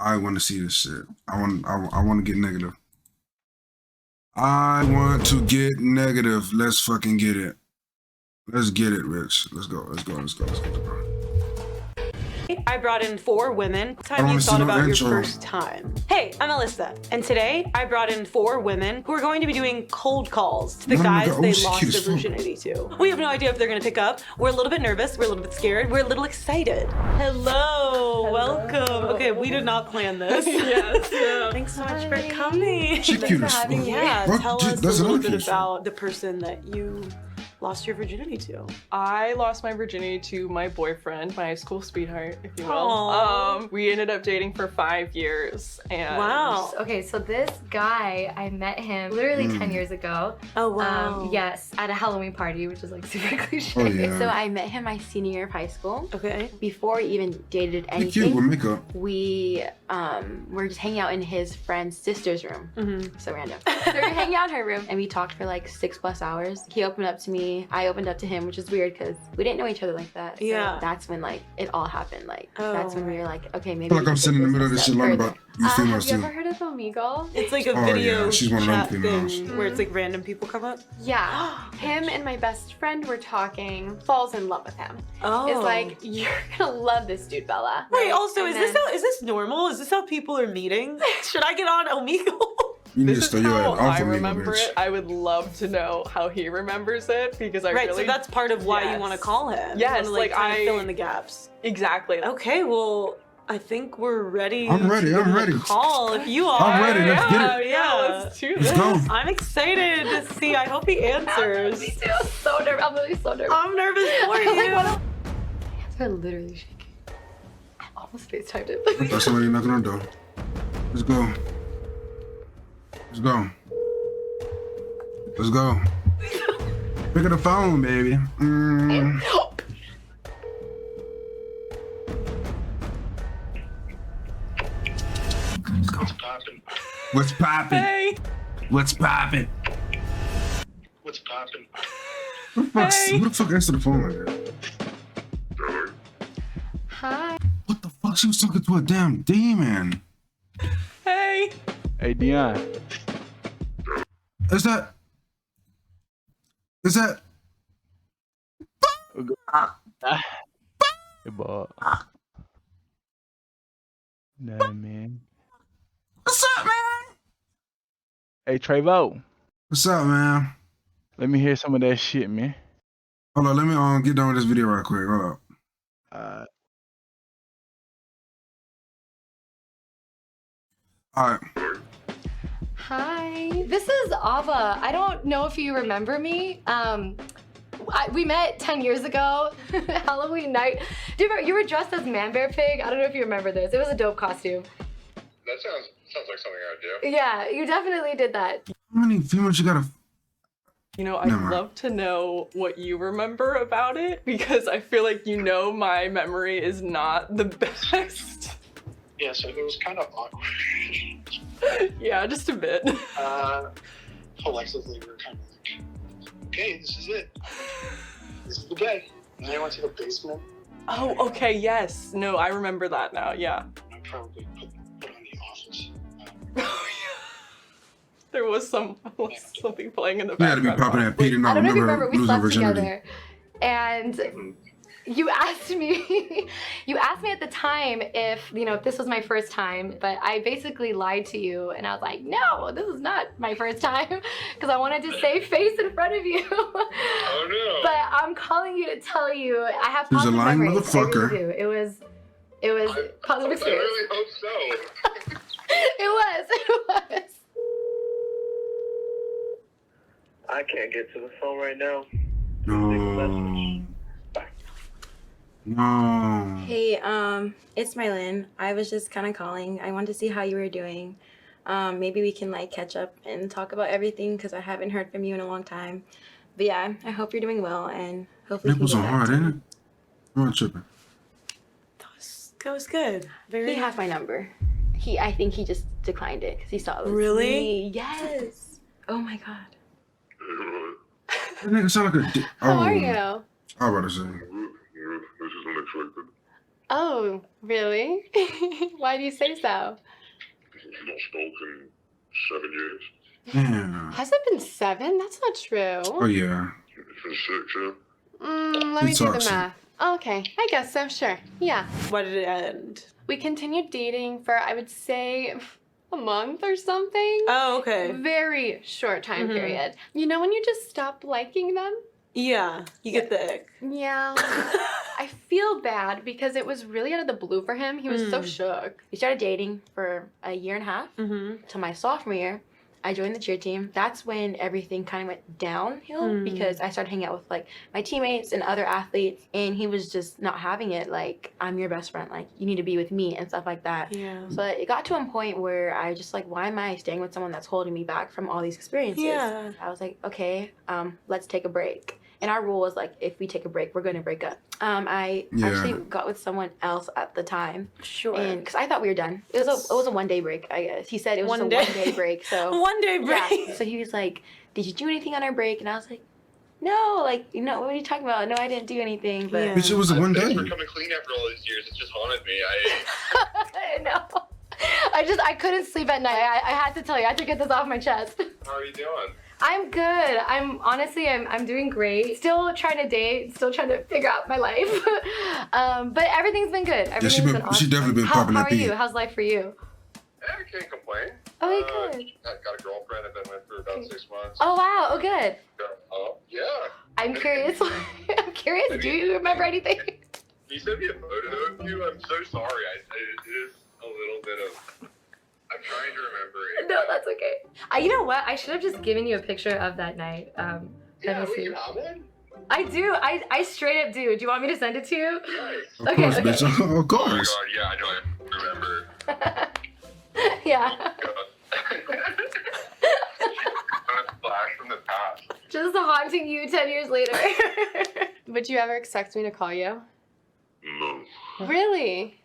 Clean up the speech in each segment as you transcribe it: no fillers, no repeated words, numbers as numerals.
I want to see this shit. I want to get negative. I want to get negative. Let's fucking get it. Let's get it, Rich. Let's go. Let's go. Let's go. Let's go. I brought in 4 women. Time you thought about your first time. Hey, I'm Alyssa, and today I brought in 4 women who are going to be doing cold calls to the guys they lost their virginity to. We have no idea if they're gonna pick up. We're a little bit nervous, we're a little bit scared, we're a little excited. Hello. Welcome. Okay, we did not plan this. Yes. Yeah. Thanks so much for coming. She's cute as fuck. Yeah, tell us a little bit about the person that you lost your virginity to. I lost my virginity to my boyfriend, my high school sweetheart, if you will. Aww. We ended up dating for 5 years, and wow. Okay, so this guy, I met him literally 10 years ago. Oh wow. Yes, at a Halloween party, which is like super cliche. Oh, yeah. So I met him my senior year of high school. Okay. Before we even dated anything, cute with makeup. we were just hanging out in his friend's sister's room. So random. So we were hanging out in her room, and we talked for like 6+ hours. He opened up to me. I opened up to him, which is weird because we didn't know each other like that. So yeah. That's when like it all happened. Like that's when we were like, okay, maybe. I feel like I'm sitting in the middle of this shit learning about you females have you too. ever heard of Omegle? It's like a video yeah, she's one of them chat females. thing where it's like random people come up. Yeah, him and my best friend were talking, falls in love with him. Oh. It's like, you're gonna love this dude, Bella. Wait, also, And is this normal? Is this how people are meeting? Should I get on Omegle? You need to this throw is your how ass I off of me, remember bitch. it. I would love to know how he remembers it, because I Right, really... so that's part of why you want to call him. Yes, You wanna, like kind of I... fill in the gaps. Exactly. Okay, well, I think we're ready. I'm ready, to I'm ready. Call if you are. I'm ready, let's get it. Yeah, let's do this. Let's go. I'm excited to see. I hope he answers. Me too. So nervous. I'm really so nervous. I'm nervous for you. My hands are literally shaking. I almost FaceTimed him. I thought somebody knocking on the door. Let's go. Let's go. Let's go. Pick up the phone, baby. What's poppin'? What's poppin'? Hey! What's poppin'? What's poppin'? Who the fuck answered the phone like that? Hi. What the fuck? She was talking to a damn demon. Hey! Hey, Dion. Is that? Hey, boy. Nah, man. What's up, man? Hey, Trevo. What's up, man? Let me hear some of that shit, man. Hold on, let me get done with this video right quick. Hold up. All right. Hi. This is Ava. I don't know if you remember me. We met 10 years ago, Halloween night. Do you remember, you were dressed as Man Bear Pig? I don't know if you remember this. It was a dope costume. That sounds like something I would do. Yeah, you definitely did that. How many females you gotta? You know, I'd love to know what you remember about it, because I feel like my memory is not the best. Yeah, so it was kind of awkward. Yeah, just a bit. Collectively, we were kind of like, okay, this is it. This is the day. And then I went to the basement. Oh, okay, yes. No, I remember that now, yeah. I probably put on The Office. There was something playing in the You had to background. be popping that Pete and I I don't know if you remember remember, we losing slept virginity. together. And you asked me, at the time if this was my first time, but I basically lied to you and I was like, no, this is not my first time, because I wanted to save face in front of you. Oh no. But I'm calling you to tell you I have She's a positive lying memories. motherfucker. I really do. It was positive I experience. really hope so. It was. I can't get to the phone right now. No. No. Hey, it's Mylin. I was just kind of calling. I wanted to see how you were doing. Maybe we can like catch up and talk about everything, because I haven't heard from you in a long time. But yeah, I hope you're doing well, and hopefully Nipples we are can get hard, back ain't it? I'm not tripping. That was good. Very. He has my number. I think he just declined it because he saw it was Really? me. Yes. Oh my god. That nigga sound like a dick. How are Oh, you? I was about to say. This is unexpected. Oh, really? Why do you say so? We've not spoken 7 years. Yeah. Has it been 7? That's not true. Oh yeah. It's been 6, yeah. Let me do the toxic. math. Okay, I guess so, sure. Yeah. Why did it end? We continued dating for, I would say, a month or something. Oh, okay. Very short time period. You know when you just stop liking them? Yeah, you get the ick. Yeah. I feel bad because it was really out of the blue for him. He was so shook. We started dating for a year and a half. Till my sophomore year, I joined the cheer team. That's when everything kind of went downhill because I started hanging out with like my teammates and other athletes, and he was just not having it. Like, I'm your best friend. Like, you need to be with me and stuff like that. Yeah. But it got to a point where I just like, why am I staying with someone that's holding me back from all these experiences? Yeah. I was like, okay, let's take a break. And our rule was like, if we take a break, we're going to break up. I actually got with someone else at the time. Sure. And because I thought we were done. It was a 1 day break, I guess. He said it was a 1 day break. So 1 day break. yeah. So he was like, did you do anything on our break? And I was like, no, like, you know, what are you talking about? No, I didn't do anything. But Bitch, it was a 1 day. We're coming clean after all these years. It just haunted me. I know. I couldn't sleep at night. I had to tell you, I had to get this off my chest. How are you doing? I'm good. I'm doing great. Still trying to date, still trying to figure out my life. But everything's been good. Everything's been awesome. She definitely been popping How that are you? beat. How's life for you? I can't complain. Oh, good. I've got a girlfriend I've been with for about 6 months. Oh, wow. Oh, good. Oh, yeah. I'm curious. I'm curious. Do you remember anything? You sent me a photo of you. I'm so sorry. It is a little bit of... I'm trying to remember it. No, that's okay. You know what? I should have just given you a picture of that night. Yeah, let me see. you have one? I do. I straight up do. Do you want me to send it to you? Nice. Of course, bitch. Of Oh my course. god, yeah, I don't remember. Yeah. Flash from the past. Just haunting you 10 years later. Would you ever expect me to call you? No. Really?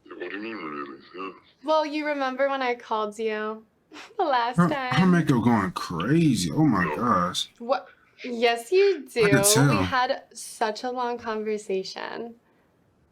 What do you mean, really? Yeah. Well, you remember when I called you the last Her time? makeup going crazy. Oh my gosh. What? Yes, you do. I could tell. We had such a long conversation.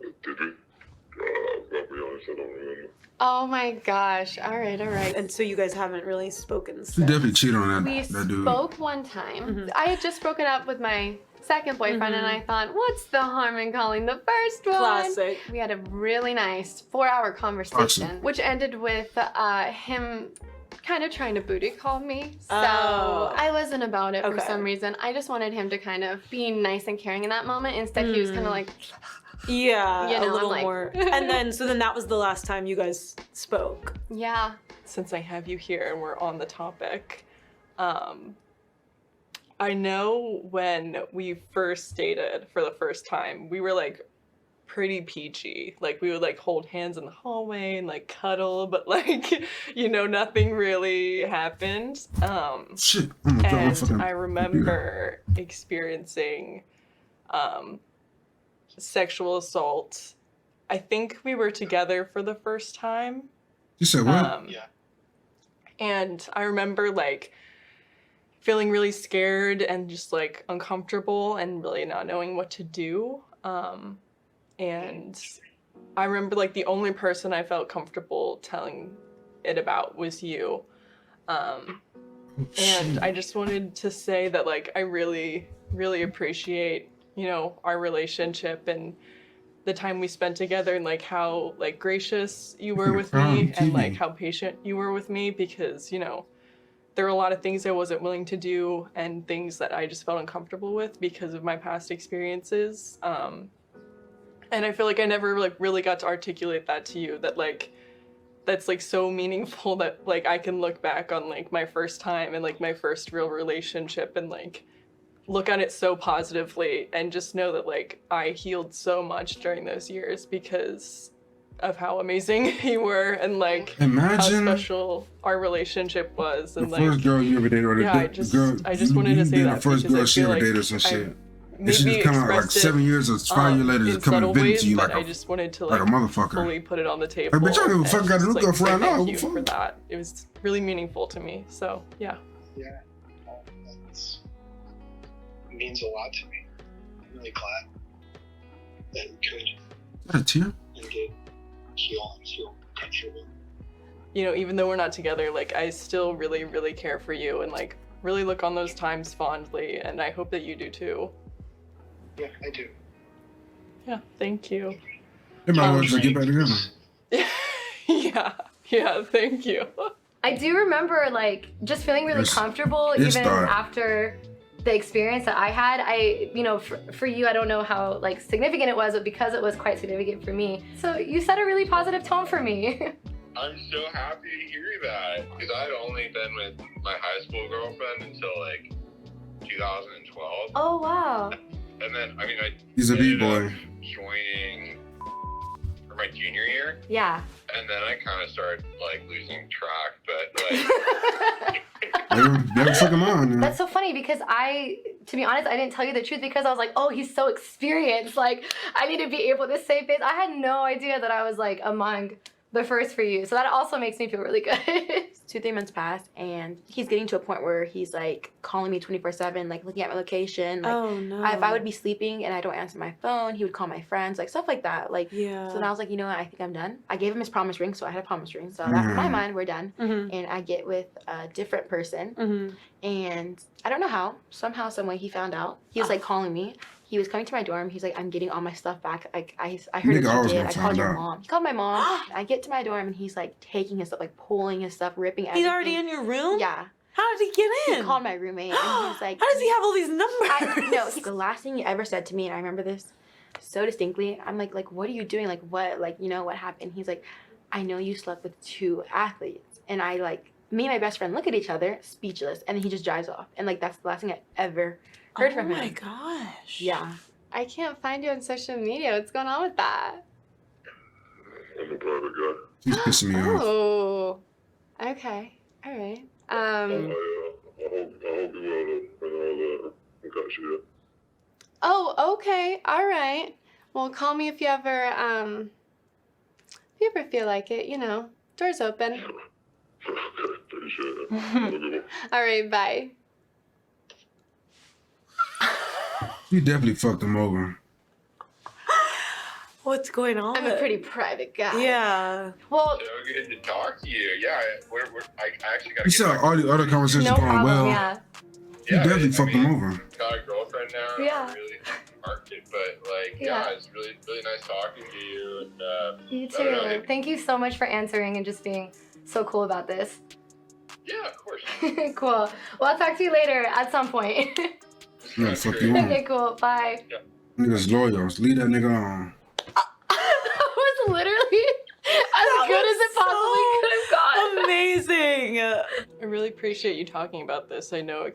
Did we? I'll be honest, I don't remember. Oh my gosh. All right, all right. And so you guys haven't really spoken She since. definitely cheated on We that dude. spoke one time. I had just broken up with my second boyfriend, and I thought, what's the harm in calling the first one? Classic. We had a really nice 4-hour conversation, which ended with him kind of trying to booty call me. So I wasn't about it for some reason. I just wanted him to kind of be nice and caring in that moment. Instead, he was kind of like... Yeah, You know, a little like- more. And then, so then that was the last time you guys spoke. Yeah. Since I have you here and we're on the topic, I know when we first dated for the first time, we were like pretty peachy. Like we would like hold hands in the hallway and like cuddle, but like, you know, nothing really happened. Shit. Oh my God, I'm And fucking I remember experiencing sexual assault. I think we were together for the first time. You said what? Yeah. And I remember like feeling really scared and just like uncomfortable and really not knowing what to do. And I remember like the only person I felt comfortable telling it about was you. And I just wanted to say that like I really, really appreciate, you know, our relationship and the time we spent together and like how like gracious you were with me and like how patient you were with me, because, you know, there were a lot of things I wasn't willing to do and things that I just felt uncomfortable with because of my past experiences. And I feel like I never like really got to articulate that to you, that like that's like so meaningful that like I can look back on like my first time and like my first real relationship and like look at it so positively and just know that like I healed so much during those years because of how amazing you were and like Imagine how special our relationship was. And the like first girl you ever dated, or the yeah, I just wanted to say you that the first because girl I she feel ever like dated or some shit. And she maybe just come out like expressed 7 years or 5 years later, in just come subtle and vent ways, to you but like I just wanted to like a motherfucker. fully put it on the table. Hey, bitch, I don't give a and fuck, got a just, new like, girlfriend say now. thank you Fuck. for that. It was really meaningful to me. So yeah. Yeah. It means a lot to me. I'm really glad that we could. A tear? and get heal and feel comfortable. You know, even though we're not together, like I still really, really care for you and like really look on those times fondly, and I hope that you do too. Yeah, I do. Yeah, thank you. They might want to get back together. Yeah, thank you. I do remember like just feeling really comfortable even after the experience that I had. You know, for you, I don't know how like significant it was, but because it was quite significant for me. So you set a really positive tone for me. I'm so happy to hear that, because I'd only been with my high school girlfriend until like 2012. Oh wow. And then, I mean, He's a B-boy. Joining for my junior year. Yeah. And then I kind of started like losing track, but like. Never took him on. That's so funny because to be honest, I didn't tell you the truth because I was like, oh, he's so experienced. Like, I need to be able to save face. I had no idea that I was like among the first for you. So that also makes me feel really good. 2-3 months passed and he's getting to a point where he's like calling me 24/7, like looking at my location. Like, oh no. If I would be sleeping and I don't answer my phone, he would call my friends, like stuff like that. Like, yeah. So then I was like, you know what, I think I'm done. I gave him his promise ring, so I had a promise ring. So that, in my mind, we're done. And I get with a different person. And I don't know how, somehow, some way he found out. He was like calling me. He was coming to my dorm. He's like, I'm getting all my stuff back. Like, I heard what you did. I called your mom. He called my mom. I get to my dorm and he's like taking his stuff, like pulling his stuff, ripping everything. He's already in your room? Yeah. How did he get in? He called my roommate and he's like, how does he have all these numbers? No, the last thing he ever said to me, and I remember this so distinctly, I'm like, what are you doing? Like, what? Like, you know, what happened? He's like, I know you slept with 2 athletes. And I like, me and my best friend look at each other, speechless, and then he just drives off. And like, that's the last thing I ever heard from him. Oh my gosh. Yeah. I can't find you on social media. What's going on with that? I'm a private guy. He's pissing me off. Oh, okay. All right. I hope you well and all that. Got you. Oh, okay. All right. Well, call me if you ever feel like it. You know, door's open. Okay, appreciate it. All right. Bye. You definitely fucked him over. What's going on? I'm a pretty private guy. Yeah. Well, So good to talk to you. Yeah, I actually got to You saw all the other conversations no going problem. well. Yeah. You definitely fucked him over. Got a girlfriend now. Yeah. I'm really market, but like, Yeah. it's really nice talking to you. And You I don't know, too. Thank you so much for answering and just being so cool about this. yeah, of course. Cool. Well, I'll talk to you later at some point. Yeah, fuck you on. Okay, cool. Bye. Nigga's loyal. Leave that nigga on. That was literally as good as it possibly could have gone. Amazing. I really appreciate you talking about this. I know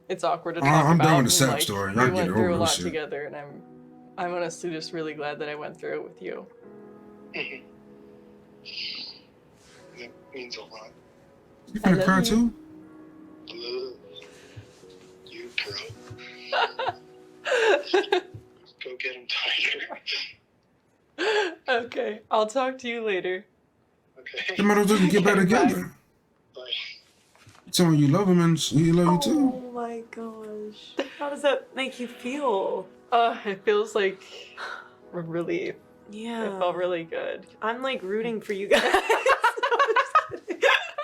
it's awkward to talk I'm about. done with the and, sad story. We Y'all get went it through over a with lot shit. together, and I'm honestly just really glad that I went through it with you. That means a lot. You finna cry too? Love you, bro. Go get him, Tiger. Okay, I'll talk to you later. Okay. They might as well just get back together. Bye. Tell me you love him and he love you too. Oh my gosh. How does that make you feel? It feels like a relief. Yeah. It felt really good. I'm like rooting for you guys.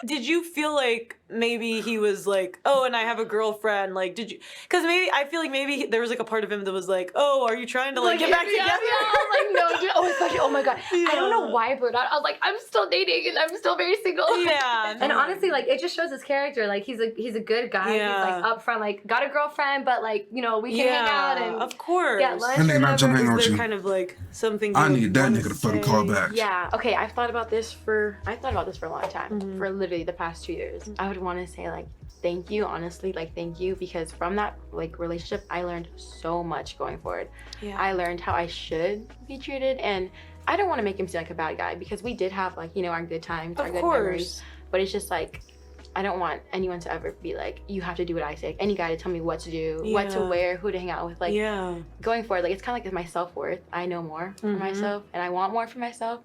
Did you feel like maybe he was like, oh, and I have a girlfriend? Like, did you? Because maybe I feel like maybe there was like a part of him that was like, oh, are you trying to like get back together? Yeah, I'm like, no, dude. Oh, especially, oh my God. Yeah. I don't know why I blew it out. I was like, I'm still dating and I'm still very single. Yeah. And honestly, like, it just shows his character. Like, he's a good guy. Yeah. He's like upfront, like, got a girlfriend, but like, you know, we can hang out and of course. get lunch That nigga or not jumping whatever. on Is there you. kind of like something I you need that wanna nigga to fucking say? call back. Yeah, okay, I've thought about this for a long time, for literally the past 2 years. I would want to say like, thank you, honestly, like thank you, because from that like relationship, I learned so much going forward. Yeah. I learned how I should be treated, and I don't want to make him seem like a bad guy because we did have like, you know, our good times, our Of good course. memories, but it's just like, I don't want anyone to ever be like, you have to do what I say. Like, any guy to tell me what to do, what to Yeah. wear, who to hang out with. Like, yeah. going forward, like, it's kind of like my self-worth. I know more for myself, and I want more for myself.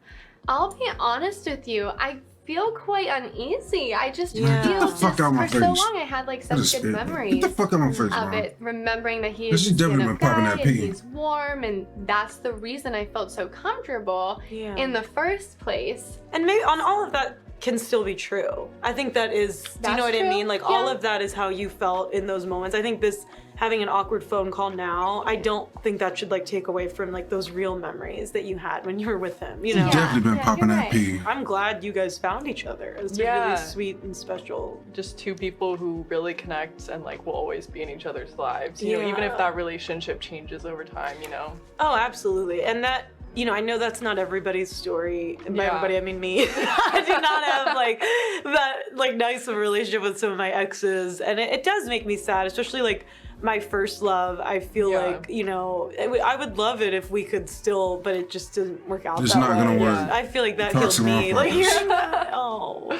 I'll be honest with you. I feel quite uneasy. I just Man, get feel the just fuck out my for so face. long I had like That such is good it, man. memories Get the fuck out my face, of man. it, remembering that he This is has definitely been popping that and pee. he's warm, and that's the reason I felt so comfortable Yeah. in the first place. And maybe on all of that can still be true. I think that is, do you That's know what I true, mean? Like all yeah. of that is how you felt in those moments. I think this, having an awkward phone call now, I don't think that should like take away from like those real memories that you had when you were with him, you know? He's definitely been Yeah, popping you're that right. pee. I'm glad you guys found each other. It's Yeah. really sweet and special. Just two people who really connect and like will always be in each other's lives. You know, even if Yeah. that relationship changes over time, you know. Oh, absolutely. And that, you know, I know that's not everybody's story. And by Yeah. everybody, I mean me. I did not have like that like nice of a relationship with some of my exes. And it does make me sad, especially like my first love. I feel Yeah. like, you know, I would love it if we could still, but it just didn't work out It's that not way. gonna work. I feel like that Talks killed him me. off Like on us. hearing that, oh.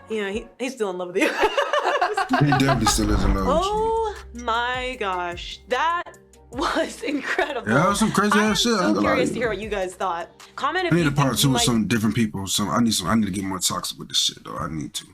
You know, he's still in love with you. He definitely still is in love with you. Oh my gosh, that was incredible. Yeah, that was some crazy I am ass shit. I ain't so gonna lie curious to to you. hear what you guys thought. Comment if I need you a part think two you with might some different people. I need to get more toxic with this shit though. I need to.